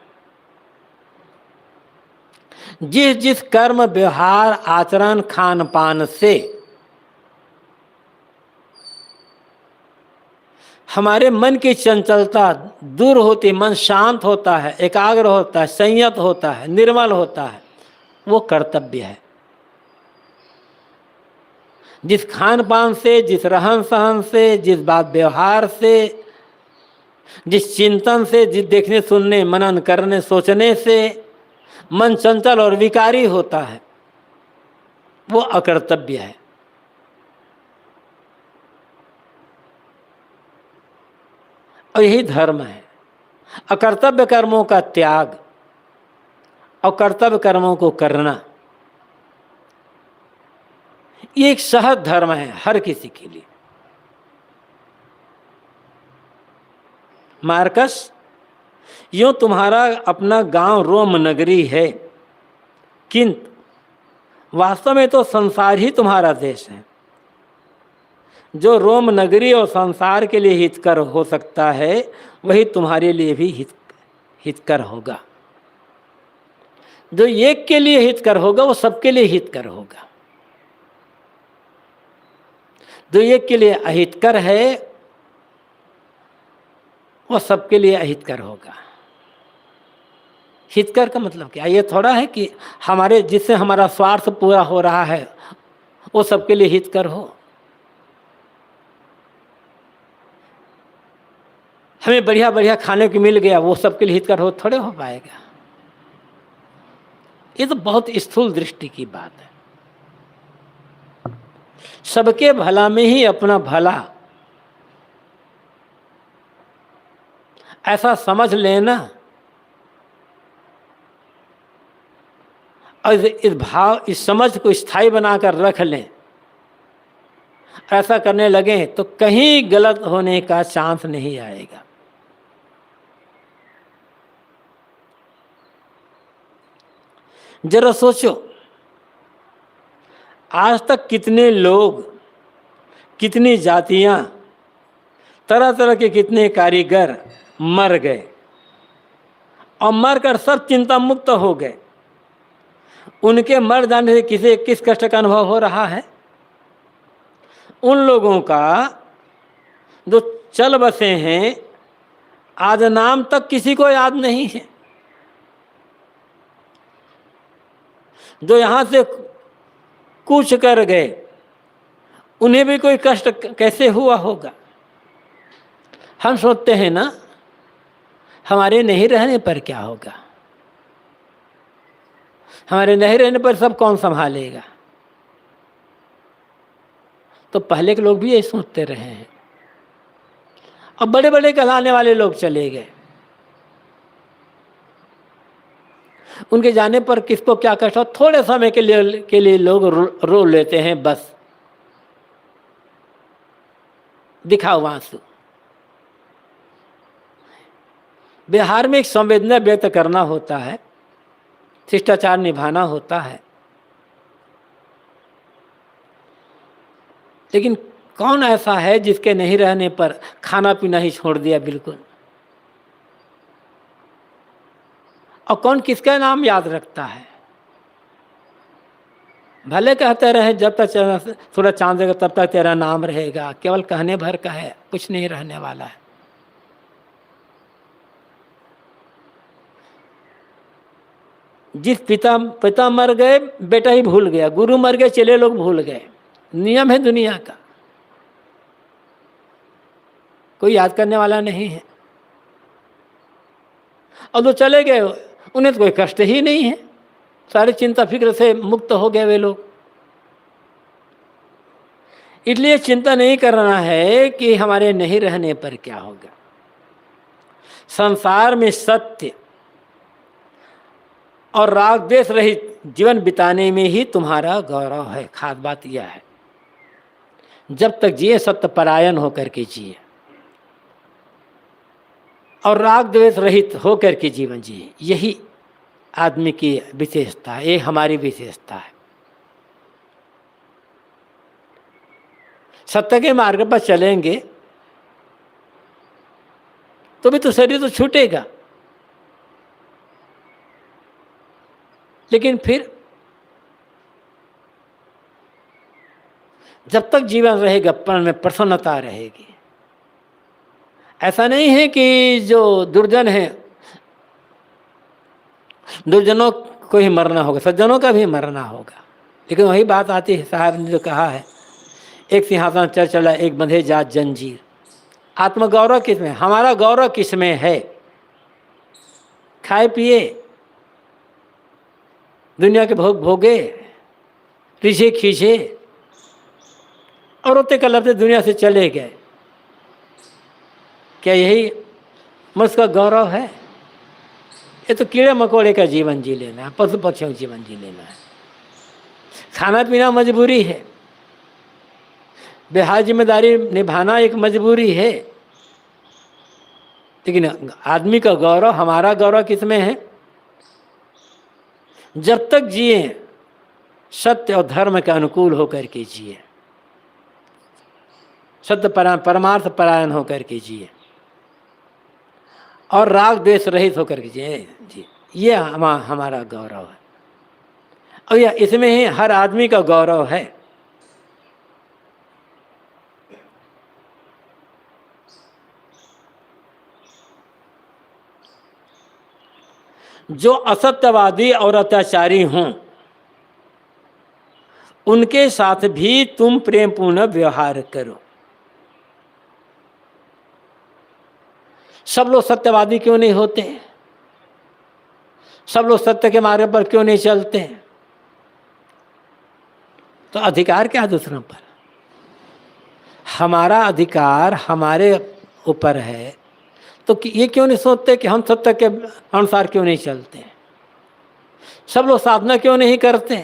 जिस जिस कर्म, व्यवहार, आचरण, खान पान से हमारे मन की चंचलता दूर होती, मन शांत होता है, एकाग्र होता है, संयत होता है, निर्मल होता है, वो कर्तव्य है। जिस खान पान से, जिस रहन सहन से, जिस बात व्यवहार से, जिस चिंतन से, जिस देखने सुनने मनन करने सोचने से मन चंचल और विकारी होता है, वो अकर्तव्य है। और यही धर्म है। अकर्तव्य कर्मों का त्याग और कर्तव्य कर्मों को करना, ये एक सहज धर्म है हर किसी के लिए। मार्कस, यूं तुम्हारा अपना गांव रोम नगरी है, किंतु वास्तव में तो संसार ही तुम्हारा देश है। जो रोम नगरी और संसार के लिए हितकर हो सकता है, वही तुम्हारे लिए भी हितकर होगा। जो एक के लिए हितकर होगा वो सबके लिए हितकर होगा। जो एक के लिए अहितकर है वो सबके लिए अहितकर होगा। हितकर का मतलब क्या? ये थोड़ा है कि हमारे जिससे हमारा स्वार्थ पूरा हो रहा है वो सबके लिए हितकर हो। हमें बढ़िया बढ़िया खाने को मिल गया, वो सबके लिए हितकर हो थोड़े हो पाएगा। ये तो बहुत स्थूल दृष्टि की बात है। सबके भला में ही अपना भला, ऐसा समझ लेना। और इस भाव, इस समझ को स्थायी बनाकर रख लें। ऐसा करने लगे तो कहीं गलत होने का चांस नहीं आएगा। जरा सोचो, आज तक कितने लोग, कितनी जातियां, तरह तरह के कितने कारीगर मर गए, और मरकर सब चिंता मुक्त हो गए। उनके मर जाने से किसे किस कष्ट का अनुभव हो रहा है? उन लोगों का जो चल बसे हैं, आज नाम तक किसी को याद नहीं है। जो यहां से कूच कर गए, उन्हें भी कोई कष्ट कैसे हुआ होगा? हम सोचते हैं ना, हमारे नहीं रहने पर क्या होगा, हमारे नहीं रहने पर सब कौन संभालेगा। तो पहले के लोग भी यही सोचते रहे हैं। अब बड़े बड़े कहलाने वाले लोग चले गए, उनके जाने पर किसको क्या कष्ट हो, थोड़े समय के लिए लोग रो लेते हैं, बस दिखाओ आंसू। बिहार में एक संवेदना व्यक्त करना होता है, शिष्टाचार निभाना होता है, लेकिन कौन ऐसा है जिसके नहीं रहने पर खाना पीना ही छोड़ दिया बिल्कुल? और कौन किसका नाम याद रखता है? भले कहते रहे जब तक सूरज चांद रहेगा तब तक तेरा नाम रहेगा, केवल कहने भर का है, कुछ नहीं रहने वाला है। जिस पिता मर गए, बेटा ही भूल गया, गुरु मर गए, चेले लोग भूल गए। नियम है दुनिया का, कोई याद करने वाला नहीं है। और जो चले गए उन्हें तो कोई कष्ट ही नहीं है, सारी चिंता फिक्र से मुक्त हो गए वे लोग। इसलिए चिंता नहीं करना है कि हमारे नहीं रहने पर क्या होगा। संसार में सत्य और राग द्वेष रहित जीवन बिताने में ही तुम्हारा गौरव है। खास बात यह है, जब तक जिए सत्य परायण होकर के जिए और राग द्वेष रहित होकर के जीवन जिए, यही आदमी की विशेषता है, ये हमारी विशेषता है। सत्य के मार्ग पर चलेंगे तो भी तो शरीर तो छूटेगा, लेकिन फिर जब तक जीवन रहेगा प्राण में प्रसन्नता रहेगी। ऐसा नहीं है कि जो दुर्जन है, दुर्जनों को ही मरना होगा, सज्जनों का भी मरना होगा। लेकिन वही बात आती है, साहब ने जो कहा है, एक सिंहासन चल चला एक बंधे जात जंजीर। आत्मगौरव किसमें? हमारा गौरव किसमें है? खाए पिए, दुनिया के भोग भोगे, रिझे खींचे और रोते कलरते दुनिया से चले गए। क्या यही मुझका गौरव है? ये तो कीड़े मकोड़े का जीवन जी लेना है, पशु पक्षियों का जीवन जी लेना है। खाना पीना मजबूरी है, बेहाल जिम्मेदारी निभाना एक मजबूरी है, लेकिन आदमी का गौरव, हमारा गौरव किसमें है? जब तक जिए सत्य और धर्म के अनुकूल होकर के जिए, सत्य परमार्थ परायण होकर के जिए और राग द्वेष रहित होकर के जिए जी, ये हमारा गौरव है। और यह इसमें ही हर आदमी का गौरव है। जो असत्यवादी और अत्याचारी हों उनके साथ भी तुम प्रेमपूर्ण व्यवहार करो। सब लोग सत्यवादी क्यों नहीं होते? सब लोग सत्य के मार्ग पर क्यों नहीं चलते? तो अधिकार क्या है दूसरों पर? हमारा अधिकार हमारे ऊपर है, तो ये क्यों नहीं सोचते कि हम सत्य के अनुसार क्यों नहीं चलते? सब लोग साधना क्यों नहीं करते?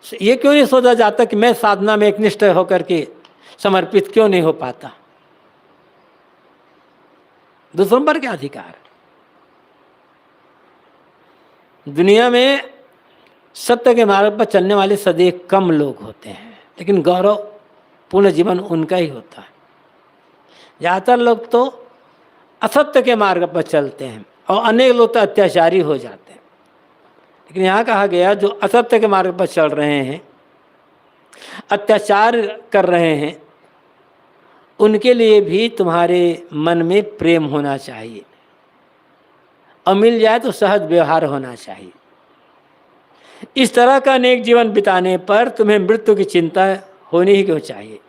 ये क्यों नहीं सोचा जाता कि मैं साधना में एकनिष्ठ होकर के समर्पित क्यों नहीं हो पाता? दूसरों पर क्या अधिकार? दुनिया में सत्य के मार्ग पर चलने वाले सदैव कम लोग होते हैं, लेकिन गौरव पूर्ण जीवन उनका ही होता है। ज़्यादातर लोग तो असत्य के मार्ग पर चलते हैं और अनेक लोग तो अत्याचारी हो जाते हैं। लेकिन यहाँ कहा गया जो असत्य के मार्ग पर चल रहे हैं, अत्याचार कर रहे हैं, उनके लिए भी तुम्हारे मन में प्रेम होना चाहिए और मिल जाए तो सहज व्यवहार होना चाहिए। इस तरह का नेक जीवन बिताने पर तुम्हें मृत्यु की चिंता होनी ही क्यों चाहिए?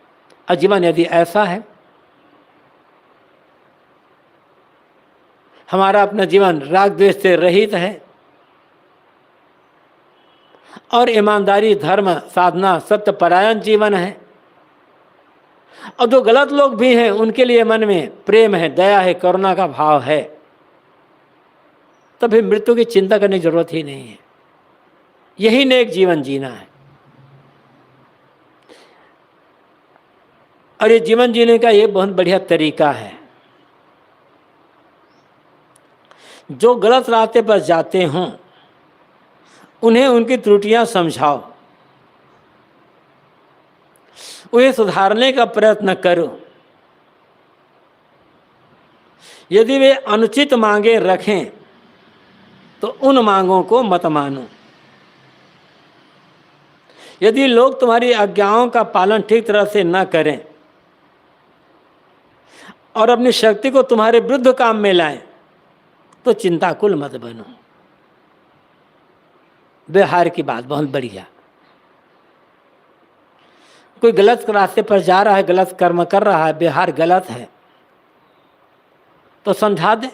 और जीवन यदि ऐसा है, हमारा अपना जीवन राग द्वेष से रहित है और ईमानदारी, धर्म, साधना, सत्य परायण जीवन है, और जो गलत लोग भी हैं उनके लिए मन में प्रेम है, दया है, करुणा का भाव है, तो फिर मृत्यु की चिंता करने की जरूरत ही नहीं है। यही नेक जीवन जीना है। और ये जीवन जीने का ये बहुत बढ़िया तरीका है। जो गलत रास्ते पर जाते हों उन्हें उनकी त्रुटियां समझाओ, उन्हें सुधारने का प्रयत्न करो। यदि वे अनुचित मांगे रखें तो उन मांगों को मत मानो। यदि लोग तुम्हारी आज्ञाओं का पालन ठीक तरह से न करें और अपनी शक्ति को तुम्हारे विरुद्ध काम में लाएं तो चिंताकुल मत बनो। व्यवहार की बात बहुत बढ़िया। कोई गलत रास्ते पर जा रहा है, गलत कर्म कर रहा है, व्यवहार गलत है, तो समझा दे,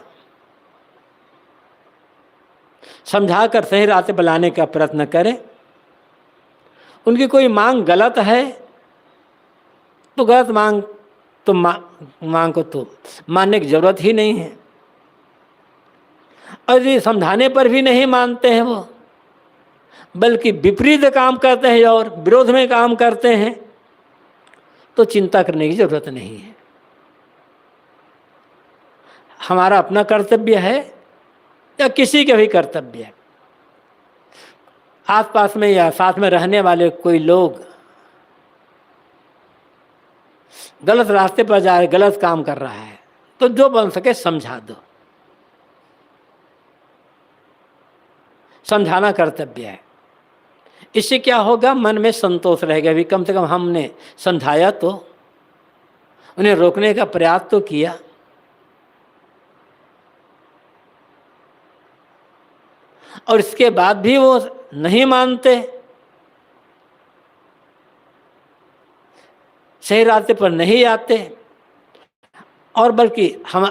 समझाकर सही रास्ते पर लाने का प्रयत्न करें। उनकी कोई मांग गलत है तो गलत मांग तो मांग को तो मानने की जरूरत ही नहीं है। और यदि समझाने पर भी नहीं मानते हैं वो, बल्कि विपरीत काम करते हैं और विरोध में काम करते हैं, तो चिंता करने की जरूरत नहीं है। हमारा अपना कर्तव्य है या किसी का भी कर्तव्य है, आसपास में या साथ में रहने वाले कोई लोग गलत रास्ते पर जा रहे, गलत काम कर रहा है, तो जो बन सके समझा दो। समझाना कर्तव्य है। इससे क्या होगा? मन में संतोष रहेगा, भी कम से कम हमने समझाया तो, उन्हें रोकने का प्रयास तो किया। और इसके बाद भी वो नहीं मानते, सही रास्ते पर नहीं आते और बल्कि हम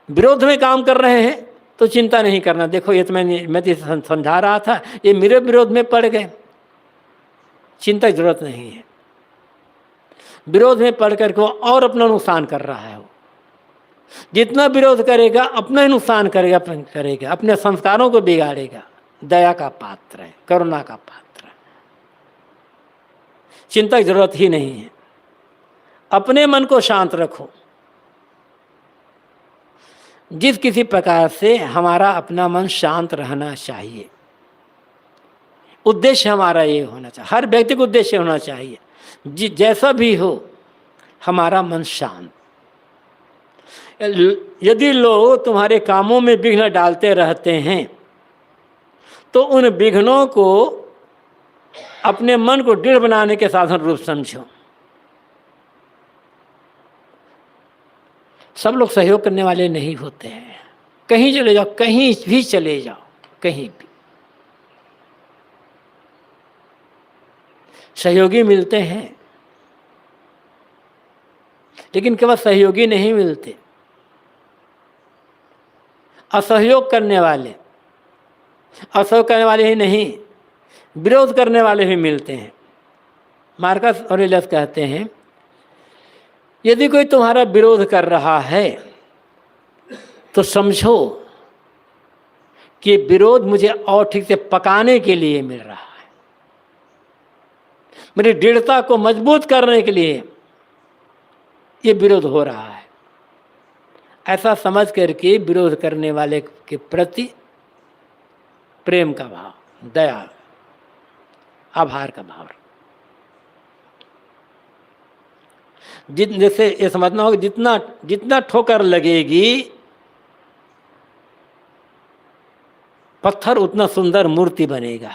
विरोध में काम कर रहे हैं, तो चिंता नहीं करना। देखो ये तो मैं तो समझा रहा था, ये मेरे विरोध में पड़ गए। चिंता की जरूरत नहीं है। विरोध में पड़ करके वो और अपना नुकसान कर रहा है। वो जितना विरोध करेगा अपना ही नुकसान करेगा, अपने संस्कारों को बिगाड़ेगा। दया का पात्र है, करुणा का पात्र है, चिंता की जरूरत ही नहीं है। अपने मन को शांत रखो। जिस किसी प्रकार से हमारा अपना मन शांत रहना चाहिए, उद्देश्य हमारा ये होना चाहिए। हर व्यक्ति को उद्देश्य होना चाहिए, जैसा भी हो हमारा मन शांत। यदि लोग तुम्हारे कामों में विघ्न डालते रहते हैं तो उन विघ्नों को अपने मन को दृढ़ बनाने के साधन रूप समझो। सब लोग सहयोग करने वाले नहीं होते हैं। कहीं चले जाओ, कहीं भी चले जाओ, कहीं भी सहयोगी मिलते हैं, लेकिन केवल सहयोगी नहीं मिलते, असहयोग करने वाले, असहयोग करने वाले ही नहीं, विरोध करने वाले भी मिलते हैं। मार्कस ऑरेलियस कहते हैं, यदि कोई तुम्हारा विरोध कर रहा है तो समझो कि विरोध मुझे और ठीक से पकाने के लिए मिल रहा है, मेरी दृढ़ता को मजबूत करने के लिए ये विरोध हो रहा है। ऐसा समझ करके विरोध करने वाले के प्रति प्रेम का भाव, दया, आभार का भाव, जैसे ये समझना होगा जितना जितना ठोकर लगेगी पत्थर उतना सुंदर मूर्ति बनेगा।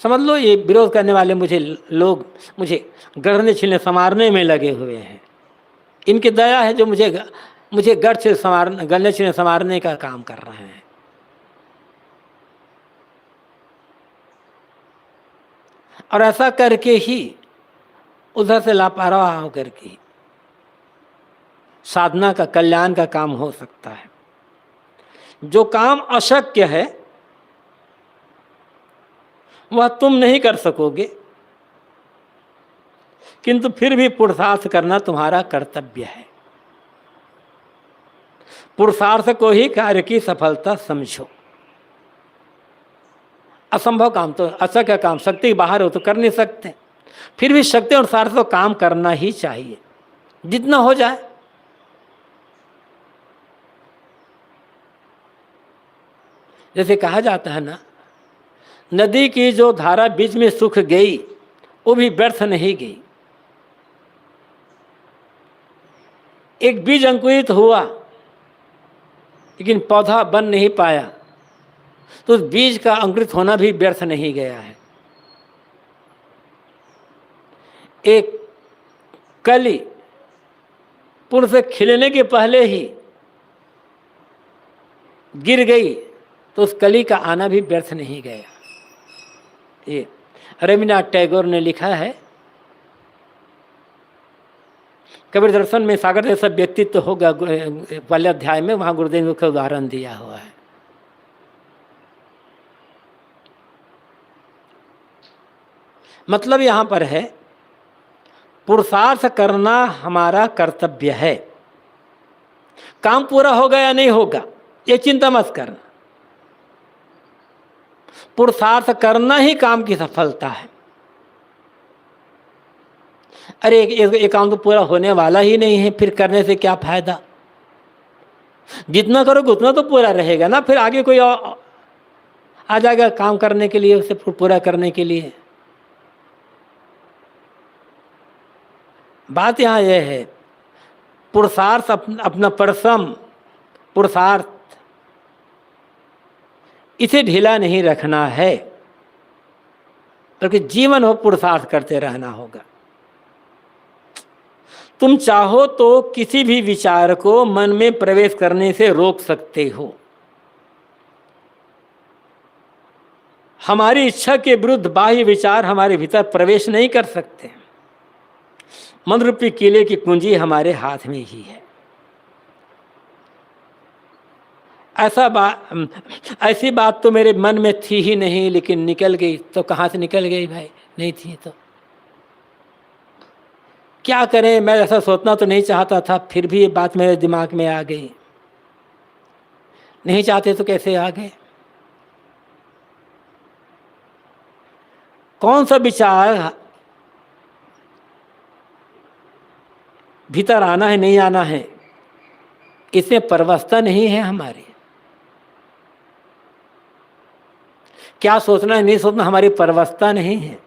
समझ लो ये विरोध करने वाले लोग मुझे गढ़ने छीलने संवारने में लगे हुए हैं। इनकी दया है जो मुझे गढ़ने छीलने संवारने का काम कर रहे हैं। और ऐसा करके ही उधर से लापरवाह होकर के साधना का, कल्याण का काम हो सकता है। जो काम अशक्य है वह तुम नहीं कर सकोगे, किंतु फिर भी पुरुषार्थ करना तुम्हारा कर्तव्य है। पुरुषार्थ को ही कार्य की सफलता समझो। असंभव काम तो, अशक्य काम शक्ति के बाहर हो तो कर नहीं सकते, फिर भी शक्ति और सार्थ तो काम करना ही चाहिए, जितना हो जाए। जैसे कहा जाता है ना, नदी की जो धारा बीच में सूख गई वो भी व्यर्थ नहीं गई। एक बीज अंकुरित हुआ लेकिन पौधा बन नहीं पाया, तो उस बीज का अंकुरित होना भी व्यर्थ नहीं गया है। एक कली पूर्ण से खिलने के पहले ही गिर गई तो उस कली का आना भी व्यर्थ नहीं गया। ये रवीन्द्रनाथ टैगोर ने लिखा है, कबीर दर्शन में सागर जैसा व्यक्तित्व होगा, पहले अध्याय में वहां गुरुदेव का उदाहरण दिया हुआ है। मतलब यहां पर है पुरुषार्थ करना हमारा कर्तव्य है। काम पूरा होगा या नहीं होगा ये चिंता मत करना, पुरुषार्थ करना ही काम की सफलता है। अरे एक काम तो पूरा होने वाला ही नहीं है, फिर करने से क्या फायदा। जितना करोगे उतना तो पूरा रहेगा ना, फिर आगे कोई आ जाएगा काम करने के लिए, उसे पूरा करने के लिए। बात यहाँ यह है, पुरुषार्थ अपना परिश्रम, पुरुषार्थ इसे ढीला नहीं रखना है, बल्कि जीवन हो पुरुषार्थ करते रहना होगा। तुम चाहो तो किसी भी विचार को मन में प्रवेश करने से रोक सकते हो। हमारी इच्छा के विरुद्ध बाह्य विचार हमारे भीतर प्रवेश नहीं कर सकते। मन रूपी किले की कुंजी हमारे हाथ में ही है। ऐसी बात तो मेरे मन में थी ही नहीं, लेकिन निकल गई। तो कहाँ से निकल गई भाई? नहीं थी तो क्या करें, मैं ऐसा सोचना तो नहीं चाहता था, फिर भी ये बात मेरे दिमाग में आ गई। नहीं चाहते तो कैसे आ गए? कौन सा विचार भीतर आना है नहीं आना है, इसमें परवस्था नहीं है हमारी। क्या सोचना है नहीं सोचना हमारी परवस्था नहीं है।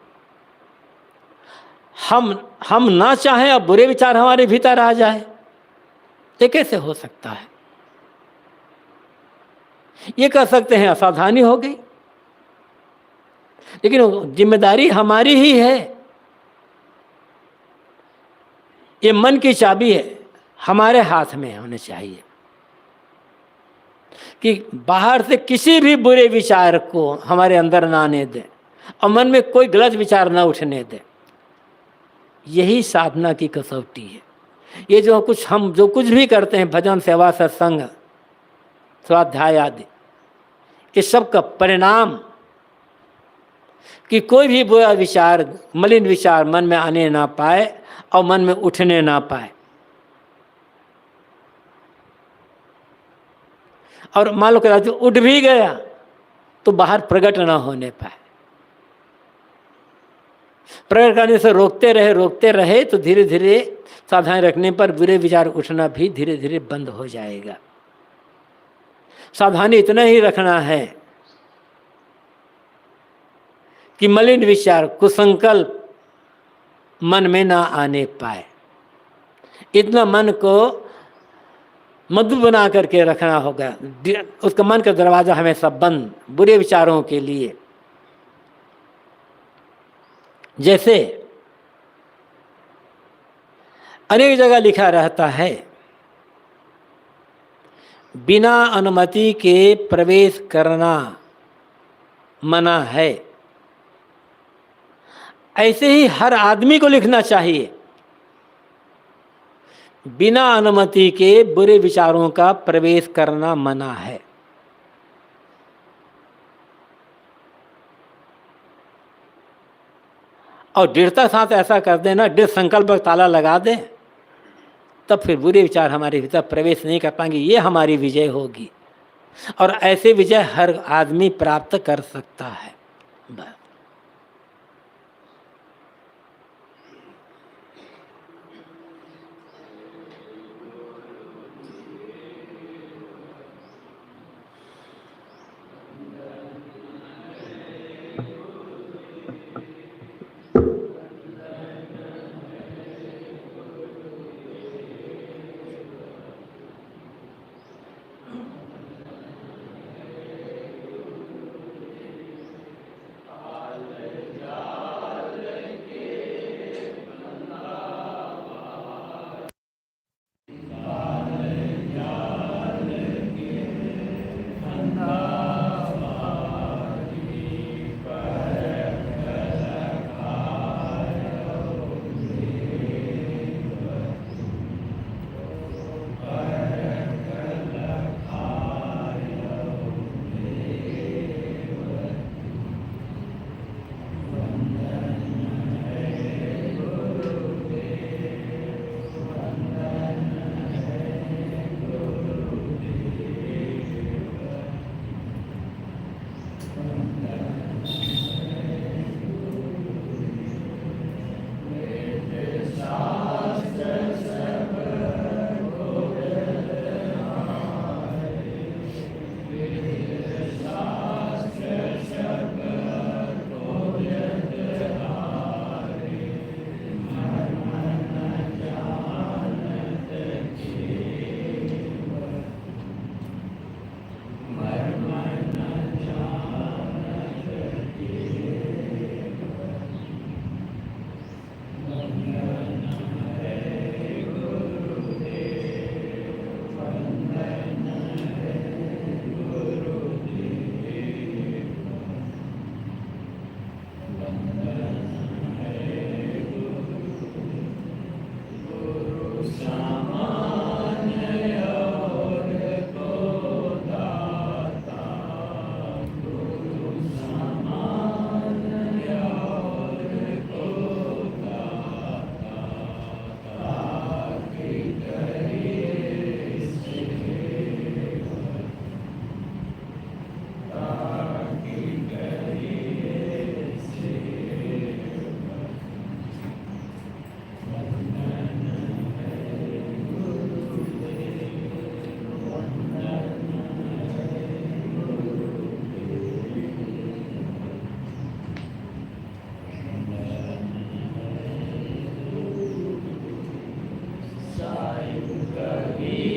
हम ना चाहें अब बुरे विचार हमारे भीतर आ जाए, ये कैसे हो सकता है? ये कह सकते हैं असावधानी हो गई, लेकिन जिम्मेदारी हमारी ही है। ये मन की चाबी है, हमारे हाथ में होनी चाहिए कि बाहर से किसी भी बुरे विचार को हमारे अंदर ना आने दें और मन में कोई गलत विचार ना उठने दें। यही साधना की कसौटी है। ये हम जो कुछ भी करते हैं, भजन, सेवा, सत्संग, स्वाध्याय आदि, इस सब का परिणाम कि कोई भी बुरा विचार, मलिन विचार मन में आने ना पाए और मन में उठने ना पाए। और मान लो कि उठ भी गया तो बाहर प्रकट ना होने पाए। प्रकट करने से रोकते रहे तो धीरे धीरे सावधानी रखने पर बुरे विचार उठना भी धीरे धीरे बंद हो जाएगा। सावधानी इतना ही रखना है कि मलिन विचार, कुसंकल्प मन में ना आने पाए। इतना मन को मधुर बना करके रखना होगा। उसका मन का दरवाजा हमेशा बंद बुरे विचारों के लिए। जैसे अनेक जगह लिखा रहता है, बिना अनुमति के प्रवेश करना मना है। ऐसे ही हर आदमी को लिखना चाहिए, बिना अनुमति के बुरे विचारों का प्रवेश करना मना है। और दृढ़ता साथ ऐसा कर देना, दृढ़ संकल्प पर ताला लगा दे, तब फिर बुरे विचार हमारे भीतर प्रवेश नहीं कर पाएंगे। ये हमारी विजय होगी। और ऐसे विजय हर आदमी प्राप्त कर सकता है। Kami